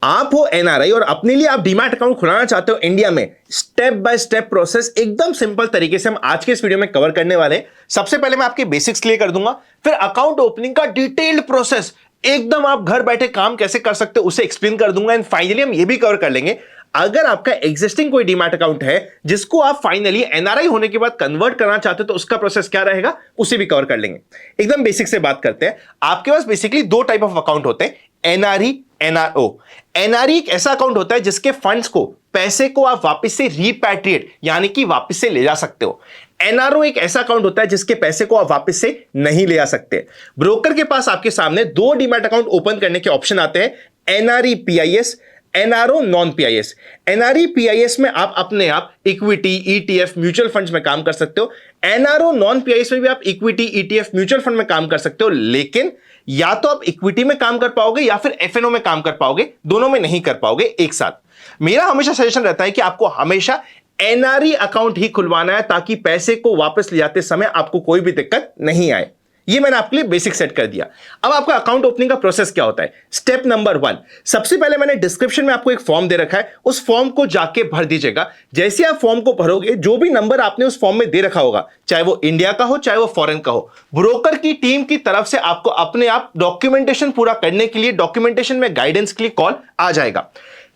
आप हो एनआरआई और अपने लिए आप डीमैट अकाउंट खुलाना चाहते हो इंडिया में, स्टेप बाय स्टेप प्रोसेस एकदम सिंपल तरीके से हम आज के इस वीडियो में कवर करने वाले हैं। सबसे पहले मैं आपके बेसिक्स क्लियर कर दूंगा, फिर अकाउंट ओपनिंग का डिटेल्ड प्रोसेस एकदम आप घर बैठे काम कैसे कर सकते हो उसे एक्सप्लेन कर दूंगा। एंड फाइनली हम ये भी कवर कर लेंगे, अगर आपका एग्जिस्टिंग कोई डीमैट अकाउंट है जिसको आप फाइनली एनआरआई होने के बाद कन्वर्ट करना चाहते हो तो उसका प्रोसेस क्या रहेगा उसे भी कवर कर लेंगे। एकदम बेसिक से बात करते हैं। आपके पास बेसिकली दो टाइप ऑफ अकाउंट होते हैं, एनआरई, एनआरओ। एनआरई एक ऐसा अकाउंट होता है जिसके फंड्स को, पैसे को आप वापस से रिपैट्रिएट यानी कि वापस से ले जा सकते हो। एनआरओ एक ऐसा अकाउंट होता है जिसके पैसे को आप वापस से नहीं ले आ सकते। ब्रोकर के पास आपके सामने दो डीमैट अकाउंट ओपन करने के ऑप्शन आते हैं, NRE PIS, NRO non PIS. NRE PIS में आप अपने आप इक्विटी, ईटीएफ, म्यूचुअल फंड्स में काम कर सकते हो। एनआरओ नॉन पीआईएस में भी आप इक्विटी, ईटीएफ, म्यूचुअल फंड में काम कर सकते हो, लेकिन या तो आप इक्विटी में काम कर पाओगे या फिर एफएनओ में काम कर पाओगे, दोनों में नहीं कर पाओगे एक साथ। मेरा हमेशा सजेशन रहता है कि आपको हमेशा एनआरई अकाउंट ही खुलवाना है ताकि पैसे को वापस ले जाते समय आपको कोई भी दिक्कत नहीं आए। ये मैंने आपके लिए बेसिक सेट कर दिया। अब आपका अकाउंट ओपनिंग का प्रोसेस क्या होता है। स्टेप नंबर 1, सबसे पहले मैंने डिस्क्रिप्शन में आपको एक फॉर्म दे रखा है, उस फॉर्म को जाके भर दीजिएगा। जैसे आप फॉर्म को भरोगे, जो भी नंबर आपने उस फॉर्म में दे रखा होगा, चाहे वो इंडिया का हो चाहे वो फॉरेन का हो, ब्रोकर की टीम की तरफ से आपको अपने आप डॉक्यूमेंटेशन पूरा करने के लिए, डॉक्यूमेंटेशन में गाइडेंस के लिए कॉल आ जाएगा।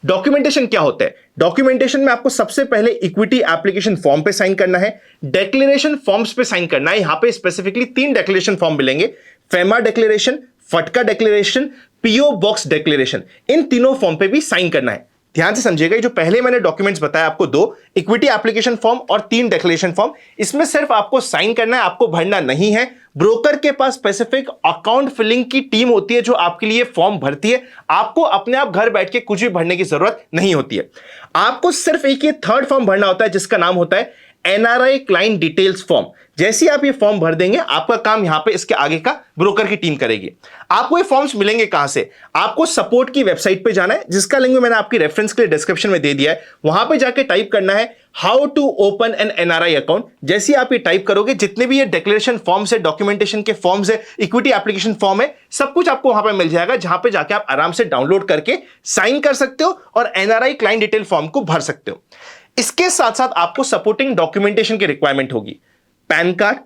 डॉक्यूमेंटेशन क्या होता है। डॉक्यूमेंटेशन में आपको सबसे पहले इक्विटी एप्लीकेशन फॉर्म पे साइन करना है, डिक्लेरेशन फॉर्म्स पे साइन करना है। यहां पे स्पेसिफिकली 3 डिक्लेरेशन फॉर्म मिलेंगे, फेमा डिक्लेरेशन, फटका डिक्लेरेशन, पीओ बॉक्स डिक्लेरेशन। इन तीनों फॉर्म पे भी साइन करना है। ध्यान से समझिएगा, जो पहले मैंने डॉक्यूमेंट्स बताया आपको, 2 इक्विटी एप्लीकेशन फॉर्म और 3 डिक्लेरेशन फॉर्म, इसमें सिर्फ आपको साइन करना है, आपको भरना नहीं है। ब्रोकर के पास स्पेसिफिक अकाउंट फिलिंग की टीम होती है जो आपके लिए फॉर्म भरती है। आपको अपने आप घर बैठ के कुछ भी भरने की जरूरत नहीं होती है। आपको सिर्फ एक ये थर्ड फॉर्म भरना होता है जिसका नाम होता है एनआरआई क्लाइंट डिटेल्स फॉर्म। जैसे आप ये फॉर्म भर देंगे, आपका काम यहां पे इसके आगे का ब्रोकर की टीम करेगी। आपको ये फॉर्म्स मिलेंगे कहां से। आपको सपोर्ट की वेबसाइट पे जाना है, जिसका लिंक मैंने आपकी रेफरेंस के लिए डिस्क्रिप्शन में दे दिया है। वहां पे जाके टाइप करना है how to open an NRI account. जैसे आप ये टाइप करोगे, जितने भी ये डिक्लेरेशन फॉर्म्स है, डॉक्यूमेंटेशन के फॉर्म्स है, इक्विटी एप्लीकेशन फॉर्म है, सब कुछ आपको वहां पे मिल जाएगा, जहां पे जाके आप आराम से डाउनलोड करके साइन कर सकते हो और एनआरआई क्लाइंट डिटेल फॉर्म को भर सकते हो। इसके साथ साथ आपको सपोर्टिंग डॉक्यूमेंटेशन की रिक्वायरमेंट होगी, PAN card,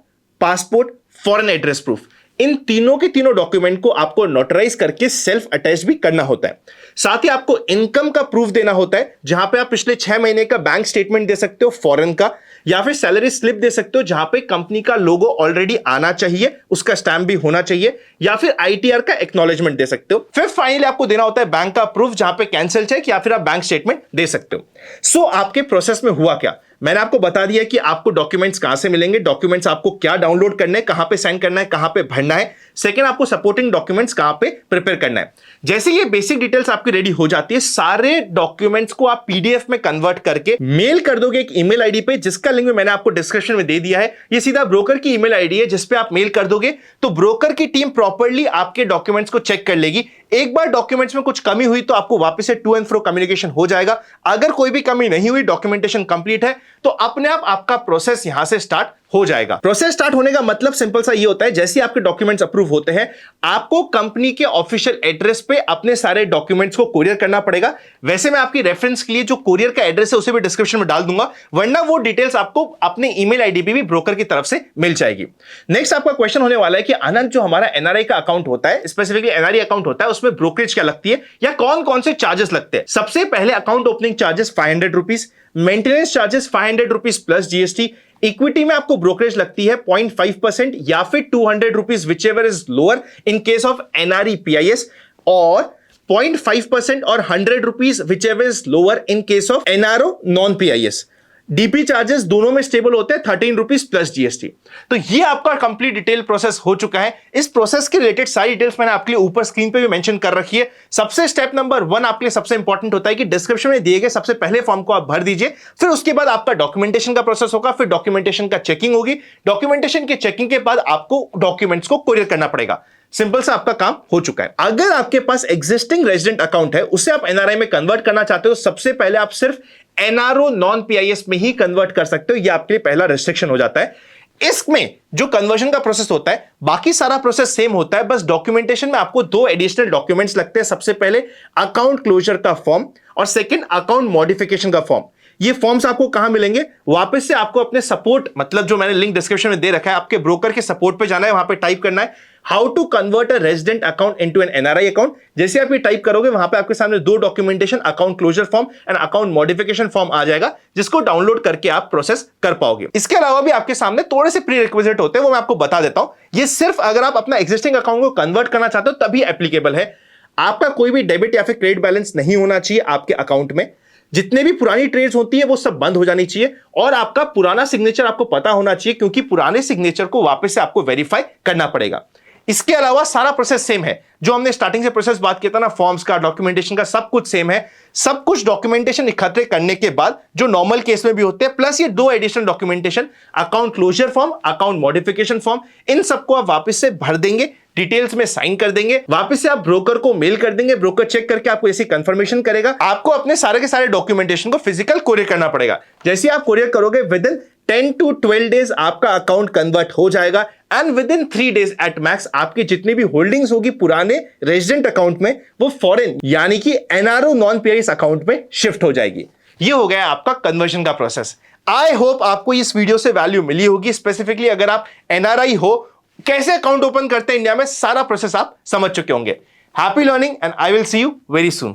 passport, foreign address proof. इन तीनों के तीनों डॉक्यूमेंट को आपको नोटराइज करके सेल्फ अटैच भी करना होता है। साथ ही आपको इनकम का प्रूफ देना होता है, जहां पे आप पिछले 6 महीने का बैंक स्टेटमेंट दे सकते हो फॉरेन का, या फिर सैलरी स्लिप दे सकते हो जहां पे कंपनी का लोगो ऑलरेडी आना चाहिए, उसका स्टैम्प भी होना चाहिए, या फिर आईटीआर का एक्नॉलेजमेंट दे सकते हो। फिर फाइनली आपको देना होता है बैंक का प्रूफ, जहां पे कैंसिल चेक या फिर आप बैंक स्टेटमेंट दे सकते हो। सो आपके प्रोसेस में हुआ क्या, मैंने आपको बता दिया कि आपको डॉक्यूमेंट्स कहां से मिलेंगे, डॉक्यूमेंट्स आपको क्या डाउनलोड करना है, कहां पे साइन करना है, कहां पे भरना है। सेकंड, आपको सपोर्टिंग डॉक्यूमेंट्स कहां पे प्रिपेयर करना है। जैसे ये बेसिक डिटेल्स आपकी रेडी हो जाती है, सारे डॉक्यूमेंट्स को आप पीडीएफ में कन्वर्ट करके मेल कर दोगे एक ईमेल आईडी पे, जिसका लिंक मैंने आपको डिस्क्रिप्शन में दे दिया है। ये सीधा ब्रोकर की ईमेल आईडी है, जिस पे आप मेल कर दोगे तो ब्रोकर की टीम प्रॉपर्ली आपके डॉक्यूमेंट्स को चेक कर लेगी। एक बार डॉक्यूमेंट्स में कुछ कमी हुई तो आपको वापस से टू एंड फ्रो कम्युनिकेशन हो जाएगा। अगर कोई भी कमी नहीं हुई, डॉक्यूमेंटेशन कंप्लीट है, तो अपने आप आपका प्रोसेस यहां से स्टार्ट हो जाएगा। प्रोसेस स्टार्ट होने का मतलब सिंपल सा ये होता है, जैसे आपके डॉक्यूमेंट्स अप्रूव होते हैं, आपको कंपनी के ऑफिशियल एड्रेस पे अपने सारे डॉक्यूमेंट्स को कोरियर करना पड़ेगा। वैसे मैं आपकी रेफरेंस के लिए जो कोरियर का एड्रेस है उसे भी डिस्क्रिप्शन में डाल दूंगा, वरना वो डिटेल्स आपको अपने ईमेल आईडी पे भी ब्रोकर की तरफ से मिल जाएगी। नेक्स्ट आपका क्वेश्चन होने वाला है कि आनंद, जो हमारा एनआरआई का अकाउंट होता है, स्पेसिफिकली एनआरआई अकाउंट होता है, उसमें ब्रोकरेज क्या लगती है या कौन कौन से चार्जेस लगते हैं। सबसे पहले account opening charges 500 rupees, maintenance charges 500 rupees plus GST. Equity में आपको ब्रोकरेज लगती है 0.5% या फिर 200 rupees, which ever is lower in case of NRE PIS, और 0.5% और 100 rupees which ever is lower in case of NRO non PIS. DP charges दोनों में स्टेबल होते हैं 13 रुपीज प्लस जीएसटी। तो ये आपका कंप्लीट डिटेल प्रोसेस हो चुका है। इस प्रोसेस के रिलेटेड सारी डिटेल्स मैंने आपके लिए ऊपर स्क्रीन पे भी मेंशन कर रखी है। सबसे स्टेप नंबर 1 आपके लिए सबसे इंपॉर्टेंट होता है कि डिस्क्रिप्शन में दिए गए सबसे पहले फॉर्म को आप भर दीजिए। फिर उसके बाद आपका डॉक्यूमेंटेशन का प्रोसेस होगा, फिर डॉक्यूमेंटेशन का चेकिंग होगी। डॉक्यूमेंटेशन के चेकिंग के बाद आपको डॉक्यूमेंट्स को कोरियर करना पड़ेगा। सिंपल सा आपका काम हो चुका है। अगर आपके पास एग्जिस्टिंग रेजिडेंट अकाउंट है, उसे आप एनआरआई में कन्वर्ट करना चाहते हो, सबसे पहले आप सिर्फ एनआरओ नॉन पीआईएस में ही कन्वर्ट कर सकते हो। यह आपके लिए पहला रिस्ट्रिक्शन हो जाता है। इसमें जो कन्वर्जन का प्रोसेस होता है बाकी सारा प्रोसेस सेम होता है, बस डॉक्यूमेंटेशन में आपको दो एडिशनल डॉक्यूमेंट्स लगते हैं। सबसे पहले अकाउंट क्लोजर का फॉर्म और सेकंड अकाउंट मॉडिफिकेशन का फॉर्म। ये फॉर्म्स आपको कहां मिलेंगे? वापस से आपको अपने सपोर्ट, मतलब जो मैंने लिंक डिस्क्रिप्शन में दे रखा है, आपके ब्रोकर के सपोर्ट पे जाना है, वहां पे टाइप करना है how to convert a resident account into an NRI account. जैसे आप ये टाइप करोगे वहां पे आपके सामने दो documentation, account closure form and account modification form आ जाएगा, जिसको डाउनलोड करके आप प्रोसेस कर पाओगे। इसके अलावा भी आपके सामने थोड़े से प्री रिक्विजिट होते हैं, वो मैं आपको बता देता हूं। ये सिर्फ अगर आप अपना एक्जिस्टिंग अकाउंट को कन्वर्ट करना चाहते हो तभी एप्लीकेबल है। आपका कोई भी डेबिट या फिर क्रेडिट बैलेंस नहीं होना चाहिए आपके अकाउंट में। जितने भी पुरानी ट्रेड्स होती है वो सब बंद हो जानी चाहिए और आपका पुराना सिग्नेचर आपको पता होना चाहिए, क्योंकि पुराने सिग्नेचर को वापस से आपको वेरीफाई करना पड़ेगा। इसके अलावा सारा प्रोसेस सेम है, जो हमने स्टार्टिंग से प्रोसेस बात किया था ना, फॉर्म्स का, डॉक्यूमेंटेशन का, सब कुछ सेम है। सब कुछ डॉक्यूमेंटेशन इकट्ठे करने के बाद जो नॉर्मल केस में भी होते हैं, प्लस ये दो additional documentation, account closure form, account modification form, इन सबको आप वापस से भर देंगे, डिटेल्स में साइन कर देंगे, वापस से आप ब्रोकर को मेल कर देंगे, ब्रोकर चेक करके आपको ऐसी कंफर्मेशन करेगा। आपको अपने सारे के सारे डॉक्यूमेंटेशन को फिजिकल कोरियर करना पड़ेगा। जैसे आप कोरियर करोगे विद इन 10 to 12 डेज आपका अकाउंट कन्वर्ट हो जाएगा and with in 3 days at max आपकी जितनी भी होल्डिंग्स होगी पुराने रेजिडेंट अकाउंट में, वो फॉरेन यानी कि एनआरओ नॉन पीआरईस अकाउंट में शिफ्ट हो जाएगी। ये हो गया आपका कन्वर्जन का प्रोसेस। आई होप आपको इस वीडियो से वैल्यू मिली होगी। स्पेसिफिकली अगर आप एनआरआई हो, कैसे अकाउंट ओपन करते हैं इंडिया में, सारा प्रोसेस आप समझ चुके होंगे। Happy learning and I will see you very soon.